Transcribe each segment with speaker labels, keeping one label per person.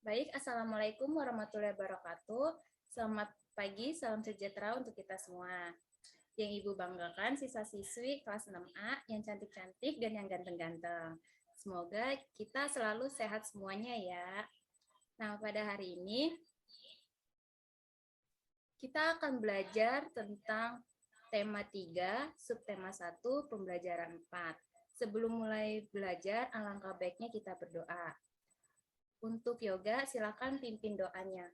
Speaker 1: Baik, Assalamualaikum warahmatullahi wabarakatuh. Selamat pagi, salam sejahtera untuk kita semua. Yang Ibu banggakan siswa-siswi kelas 6A yang cantik-cantik dan yang ganteng-ganteng. Semoga kita selalu sehat semuanya ya. Nah, pada hari ini kita akan belajar tentang tema 3, subtema 1, pembelajaran 4. Sebelum mulai belajar, alangkah baiknya kita berdoa. Untuk yoga, silakan pimpin doanya.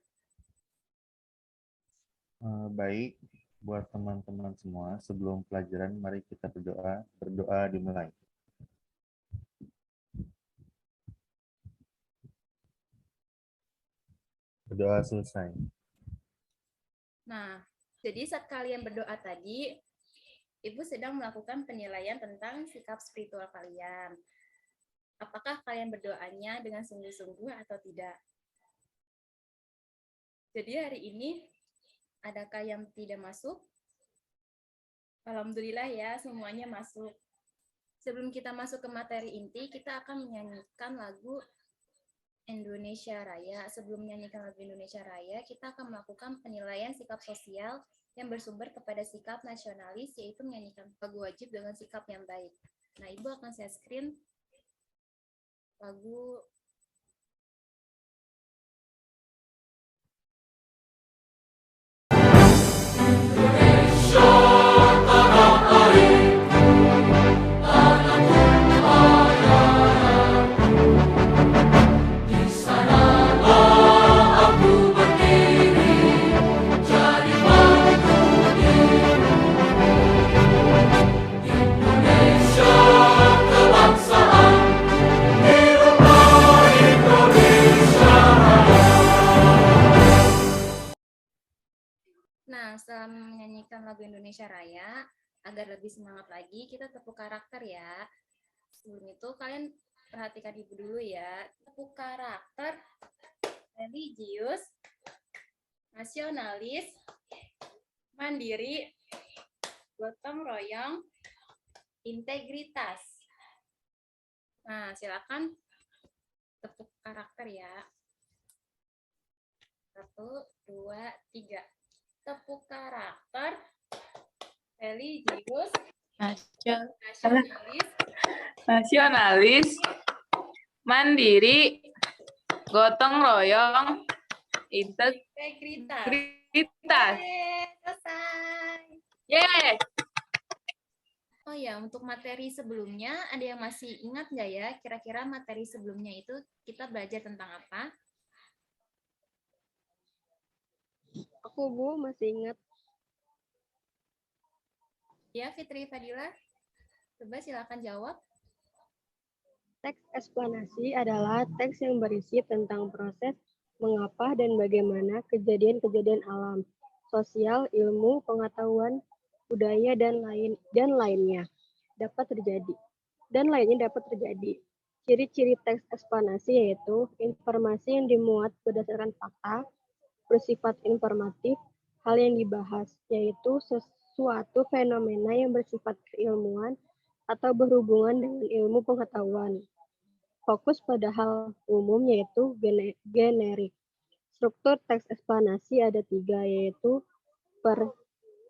Speaker 2: Baik, buat teman-teman semua, sebelum pelajaran mari kita berdoa. Berdoa dimulai. Berdoa selesai.
Speaker 1: Nah, jadi saat kalian berdoa tadi, Ibu sedang melakukan penilaian tentang sikap spiritual kalian. Apakah kalian berdoanya dengan sungguh-sungguh atau tidak? Jadi hari ini, adakah yang tidak masuk? Alhamdulillah ya, semuanya masuk. Sebelum kita masuk ke materi inti, kita akan menyanyikan lagu Indonesia Raya. Sebelum menyanyikan lagu Indonesia Raya, kita akan melakukan penilaian sikap sosial yang bersumber kepada sikap nasionalis, yaitu menyanyikan lagu wajib dengan sikap yang baik. Nah, Ibu akan share screen lagu Nah, setelah menyanyikan lagu Indonesia Raya, agar lebih semangat lagi, kita tepuk karakter ya. Sebelum itu, kalian perhatikan Ibu dulu ya. Tepuk karakter, religius, nasionalis, mandiri, gotong royong, integritas. Nah, silakan tepuk karakter ya. 1, 2, 3. Tepuk karakter, religius,
Speaker 3: nasionalis, mandiri, gotong royong, integritas.
Speaker 1: Selesai.
Speaker 3: Yeay!
Speaker 1: Oh ya, untuk materi sebelumnya, ada yang masih ingat nggak ya? Kira-kira materi sebelumnya itu kita belajar tentang apa?
Speaker 4: Aku, Bu, masih ingat.
Speaker 1: Ya, Fitri Fadila. Coba silakan jawab.
Speaker 4: Teks eksplanasi adalah teks yang berisi tentang proses mengapa dan bagaimana kejadian-kejadian alam, sosial, ilmu, pengetahuan, budaya, dan lainnya dapat terjadi. Ciri-ciri teks eksplanasi yaitu informasi yang dimuat berdasarkan fakta, bersifat informatif, hal yang dibahas, yaitu sesuatu fenomena yang bersifat keilmuan atau berhubungan dengan ilmu pengetahuan. Fokus pada hal umum yaitu generik. Struktur teks eksplanasi ada 3, yaitu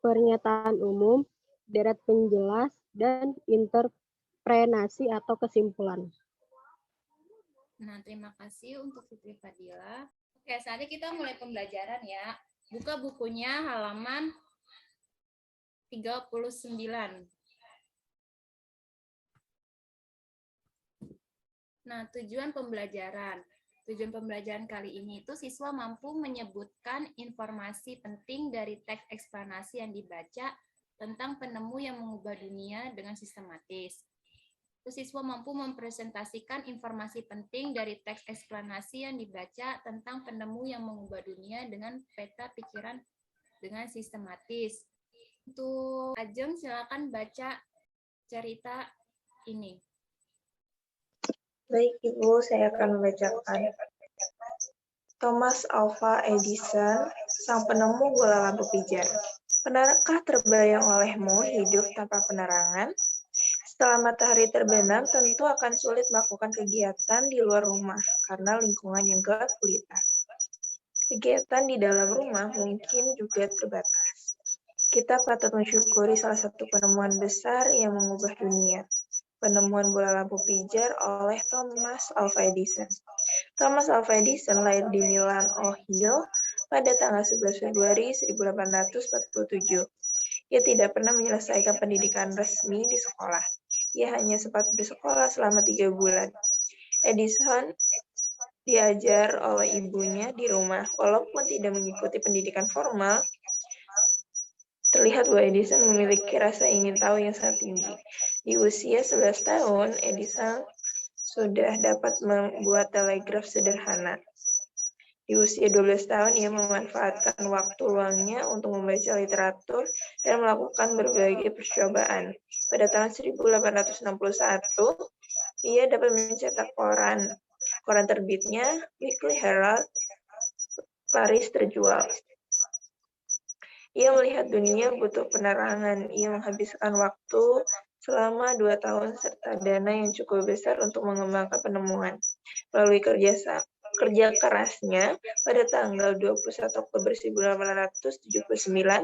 Speaker 4: pernyataan umum, deret penjelas, dan interpretasi atau kesimpulan.
Speaker 1: Nah, terima kasih untuk Fitri Fadila. Oke, saatnya kita mulai pembelajaran ya. Buka bukunya halaman 39. Nah, tujuan pembelajaran. Tujuan pembelajaran kali ini itu siswa mampu menyebutkan informasi penting dari teks eksplanasi yang dibaca tentang penemu yang mengubah dunia dengan sistematis. Siswa mampu mempresentasikan informasi penting dari teks eksplanasi yang dibaca tentang penemu yang mengubah dunia dengan peta pikiran dengan sistematis. Untuk Ajeng, silakan baca cerita ini.
Speaker 5: Baik, Ibu, saya akan membacakan. Thomas Alva Edison, sang penemu bola lampu pijar. Pernahkah terbayang olehmu hidup tanpa penerangan? Setelah matahari terbenam, tentu akan sulit melakukan kegiatan di luar rumah karena lingkungan yang gelap gulita. Kegiatan di dalam rumah mungkin juga terbatas. Kita patut mensyukuri salah satu penemuan besar yang mengubah dunia, penemuan bola lampu pijar oleh Thomas Alva Edison. Thomas Alva Edison lahir di Milan, Ohio, pada tanggal 11 Februari 1847. Ia tidak pernah menyelesaikan pendidikan resmi di sekolah. Ia hanya sempat bersekolah selama 3 bulan. Edison diajar oleh ibunya di rumah. Walaupun tidak mengikuti pendidikan formal, terlihat bahwa Edison memiliki rasa ingin tahu yang sangat tinggi. Di usia 11 tahun, Edison sudah dapat membuat telegraf sederhana. Di usia 12 tahun, ia memanfaatkan waktu luangnya untuk membaca literatur dan melakukan berbagai percobaan. Pada tahun 1861, ia dapat mencetak koran. Koran terbitnya, Weekly Herald, Paris terjual. Ia melihat dunia butuh penerangan. Ia menghabiskan waktu selama 2 tahun serta dana yang cukup besar untuk mengembangkan penemuan. Melalui kerja kerasnya, pada tanggal 21 Oktober 1879,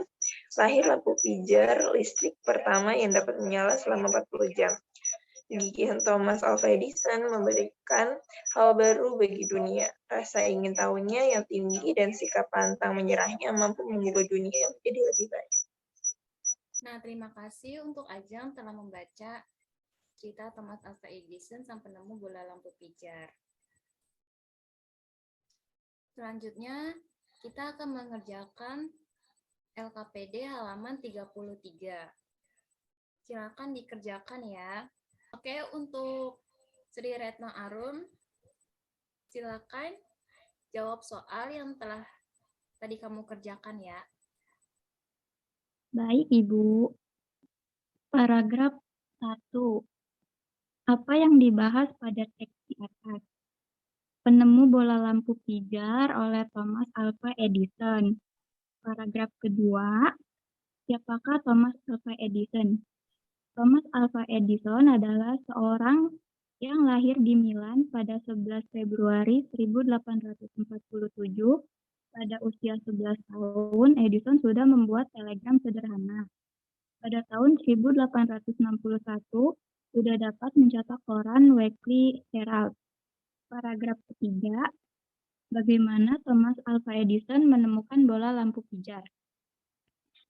Speaker 5: lahir lampu pijar listrik pertama yang dapat menyala selama 40 jam. Kegigihan Thomas Alva Edison memberikan hal baru bagi dunia. Rasa ingin tahunya yang tinggi dan sikap pantang menyerahnya mampu mengubah dunia menjadi lebih baik.
Speaker 1: Nah, terima kasih untuk Ajeng telah membaca cerita Thomas Alva Edison, sang penemu bola lampu pijar. Selanjutnya, kita akan mengerjakan LKPD halaman 33. Silakan dikerjakan ya. Oke, untuk Sri Retno Arum, silakan jawab soal yang telah tadi kamu kerjakan ya.
Speaker 6: Baik, Ibu. Paragraf 1. Apa yang dibahas pada teks di atas? Penemu bola lampu pijar oleh Thomas Alva Edison. Paragraf kedua. Siapakah Thomas Alva Edison? Thomas Alva Edison adalah seorang yang lahir di Milan pada 11 Februari 1847. Pada usia 11 tahun, Edison sudah membuat telegram sederhana. Pada tahun 1861, sudah dapat mencetak koran Weekly Herald. Paragraf ketiga, bagaimana Thomas Alva Edison menemukan bola lampu pijar?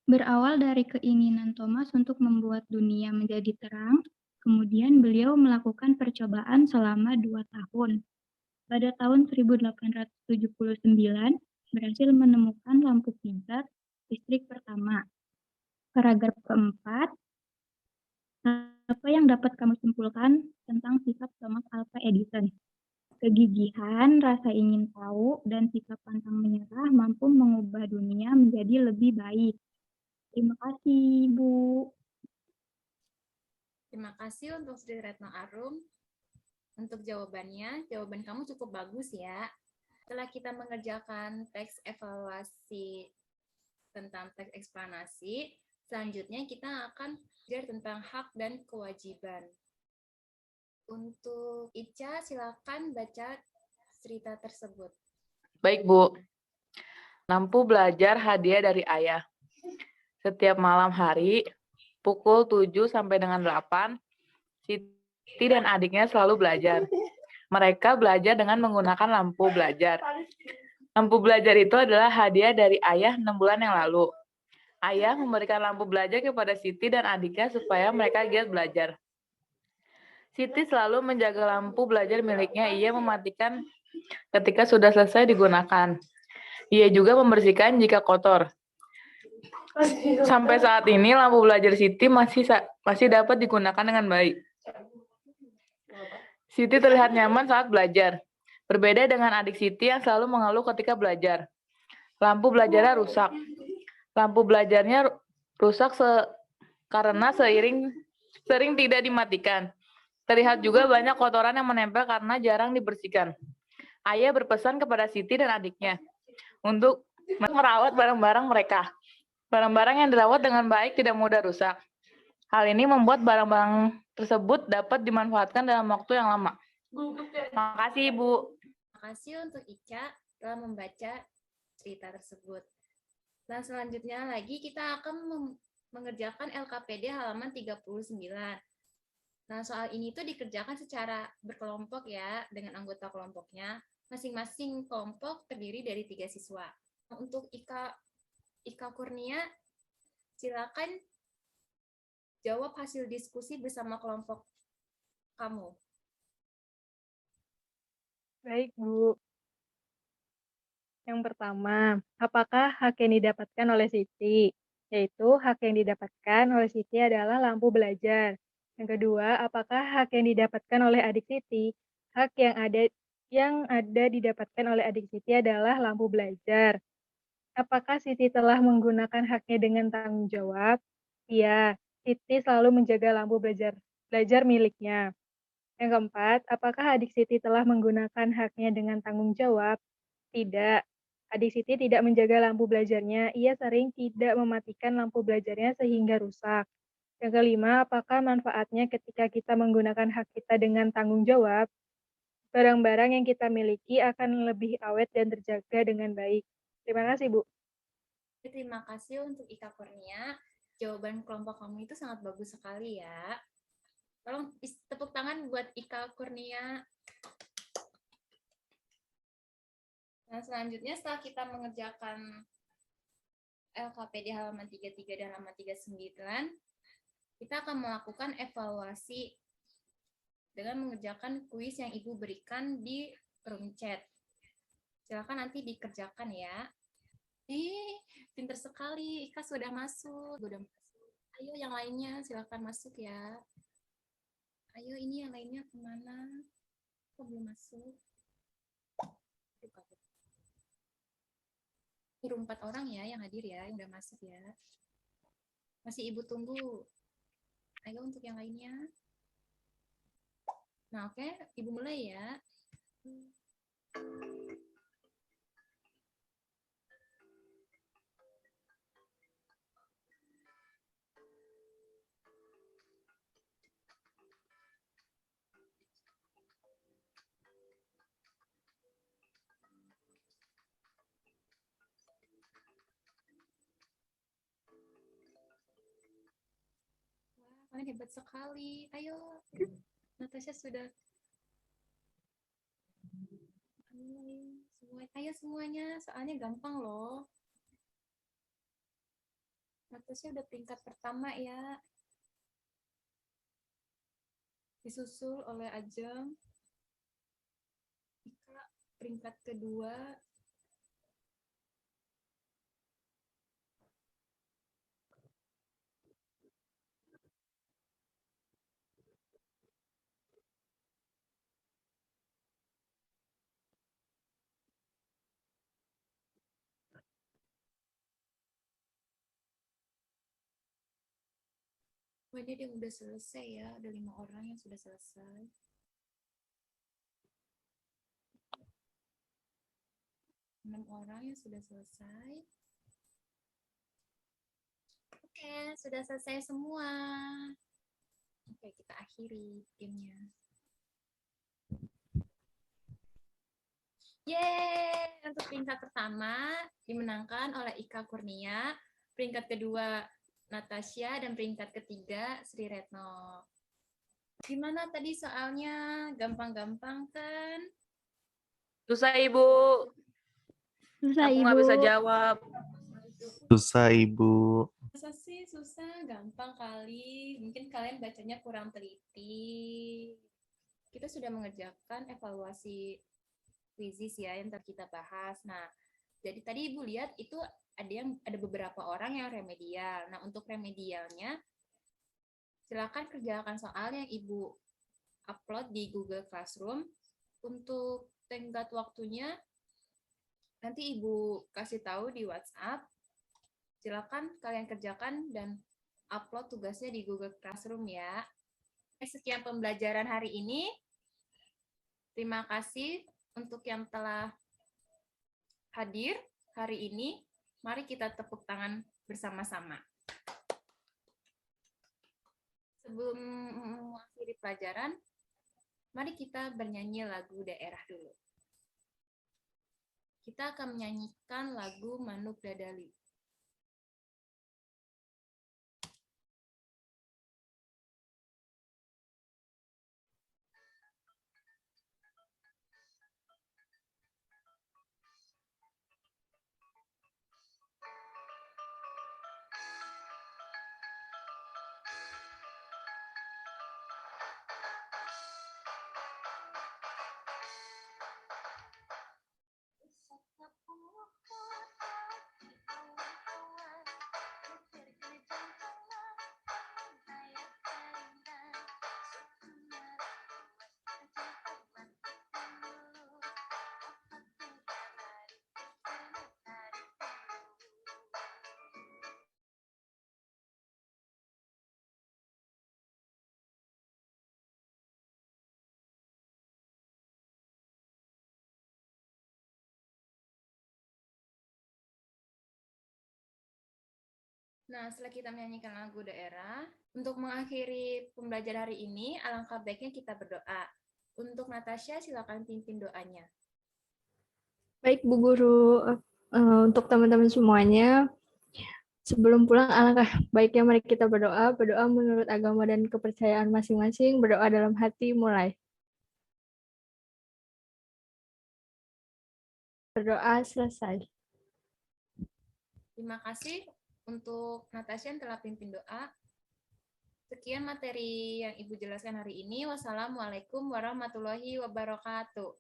Speaker 6: Berawal dari keinginan Thomas untuk membuat dunia menjadi terang, kemudian beliau melakukan percobaan selama 2 tahun. Pada tahun 1879, berhasil menemukan lampu pijar listrik pertama. Paragraf keempat, apa yang dapat kamu simpulkan tentang sifat Thomas Alva Edison? Kegigihan, rasa ingin tahu, dan sikap pantang menyerah mampu mengubah dunia menjadi lebih baik. Terima kasih, Bu.
Speaker 1: Terima kasih untuk Sri Retno Arum. Untuk jawaban kamu cukup bagus ya. Setelah kita mengerjakan teks evaluasi tentang teks eksplanasi, selanjutnya kita akan belajar tentang hak dan kewajiban. Untuk Ica, silakan baca cerita tersebut.
Speaker 3: Baik, Bu. Lampu belajar hadiah dari ayah. Setiap malam hari, pukul 7 sampai dengan 8, Siti dan adiknya selalu belajar. Mereka belajar dengan menggunakan lampu belajar. Lampu belajar itu adalah hadiah dari ayah 6 bulan yang lalu. Ayah memberikan lampu belajar kepada Siti dan adiknya supaya mereka giat belajar. Siti selalu menjaga lampu belajar miliknya. Ia mematikan ketika sudah selesai digunakan. Ia juga membersihkan jika kotor. Sampai saat ini, lampu belajar Siti masih dapat digunakan dengan baik. Siti terlihat nyaman saat belajar. Berbeda dengan adik Siti yang selalu mengeluh ketika belajar. Lampu belajarnya rusak. Lampu belajarnya rusak karena sering tidak dimatikan. Terlihat juga banyak kotoran yang menempel karena jarang dibersihkan. Ayah berpesan kepada Siti dan adiknya untuk merawat barang-barang mereka. Barang-barang yang dirawat dengan baik tidak mudah rusak. Hal ini membuat barang-barang tersebut dapat dimanfaatkan dalam waktu yang lama. Terima kasih, Ibu.
Speaker 1: Terima kasih untuk Ica telah membaca cerita tersebut. Dan selanjutnya lagi kita akan mengerjakan LKPD halaman 39. Nah, soal ini tuh dikerjakan secara berkelompok ya, dengan anggota kelompoknya. Masing-masing kelompok terdiri dari 3 siswa. Untuk Ika Kurnia, silakan jawab hasil diskusi bersama kelompok kamu.
Speaker 7: Baik, Bu. Yang pertama, apakah hak yang didapatkan oleh Siti? Yaitu hak yang didapatkan oleh Siti adalah lampu belajar. Yang kedua, apakah hak yang didapatkan oleh adik Siti? Hak yang ada didapatkan oleh adik Siti adalah lampu belajar. Apakah Siti telah menggunakan haknya dengan tanggung jawab? Iya, Siti selalu menjaga lampu belajar miliknya. Yang keempat, apakah adik Siti telah menggunakan haknya dengan tanggung jawab? Tidak. Adik Siti tidak menjaga lampu belajarnya. Ia sering tidak mematikan lampu belajarnya sehingga rusak. Yang kelima, apakah manfaatnya ketika kita menggunakan hak kita dengan tanggung jawab? Barang-barang yang kita miliki akan lebih awet dan terjaga dengan baik. Terima kasih, Bu.
Speaker 1: Terima kasih untuk Ika Kurnia. Jawaban kelompok kamu itu sangat bagus sekali ya. Tolong tepuk tangan buat Ika Kurnia. Nah, selanjutnya setelah kita mengerjakan LKPD halaman 33 dan halaman 39, kita akan melakukan evaluasi dengan mengerjakan kuis yang Ibu berikan di room chat. Silakan nanti dikerjakan ya. Pinter sekali, Ika sudah masuk. Ayo yang lainnya silakan masuk ya. Ayo ini yang lainnya kemana? Kok belum masuk? Baru 4 orang ya yang hadir ya, yang udah masuk ya. Masih Ibu tunggu. Ayo untuk yang lainnya. Nah, oke, Ibu mulai ya. Wah, kalian hebat sekali. Ayo. Natasha sudah. Ayo semuanya, soalnya gampang loh. Natasha udah peringkat pertama ya. Disusul oleh Ajeng. Ika peringkat kedua. Wah, ini dia udah selesai ya. Ada 5 orang yang sudah selesai. Enam orang yang sudah selesai. Oke, sudah selesai semua. Oke, kita akhiri gamenya. Yeay! Untuk peringkat pertama dimenangkan oleh Ika Kurnia, peringkat kedua Natasha, dan peringkat ketiga Sri Retno. Gimana tadi soalnya? Gampang-gampang kan?
Speaker 3: Susah, Ibu.
Speaker 6: Susah,
Speaker 3: Aku nggak
Speaker 6: Ibu.
Speaker 3: bisa jawab.
Speaker 2: Susah, Ibu.
Speaker 1: Masa sih susah? Gampang kali. Mungkin kalian bacanya kurang teliti. Kita sudah mengerjakan evaluasi quizzes ya yang tadi kita bahas. Nah, jadi tadi Ibu lihat itu ada beberapa orang yang remedial. Nah, untuk remedialnya silakan kerjakan soal yang Ibu upload di Google Classroom. Untuk tenggat waktunya nanti Ibu kasih tahu di WhatsApp. Silakan kalian kerjakan dan upload tugasnya di Google Classroom ya. Sekian pembelajaran hari ini. Terima kasih untuk yang telah hadir hari ini. Mari kita tepuk tangan bersama-sama. Sebelum mengakhiri pelajaran, mari kita bernyanyi lagu daerah dulu. Kita akan menyanyikan lagu Manuk Dadali. Nah, setelah kita menyanyikan lagu daerah, untuk mengakhiri pembelajaran hari ini, alangkah baiknya kita berdoa. Untuk Natasha, silakan pimpin doanya.
Speaker 4: Baik, Bu Guru. Untuk teman-teman semuanya, sebelum pulang alangkah baiknya mari kita berdoa. Berdoa menurut agama dan kepercayaan masing-masing. Berdoa dalam hati, mulai. Berdoa selesai.
Speaker 1: Terima kasih untuk Natasha yang telah pimpin doa. Sekian materi yang Ibu jelaskan hari ini. Wassalamualaikum warahmatullahi wabarakatuh.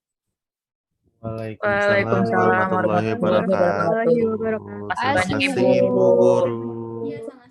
Speaker 2: Waalaikumsalam warahmatullahi wabarakatuh.
Speaker 7: Warahmatullahi wabarakatuh.
Speaker 3: Makasih banyak,
Speaker 2: Terima
Speaker 3: Ibu.
Speaker 2: kasih, Ibu Guru.
Speaker 1: Iya, sama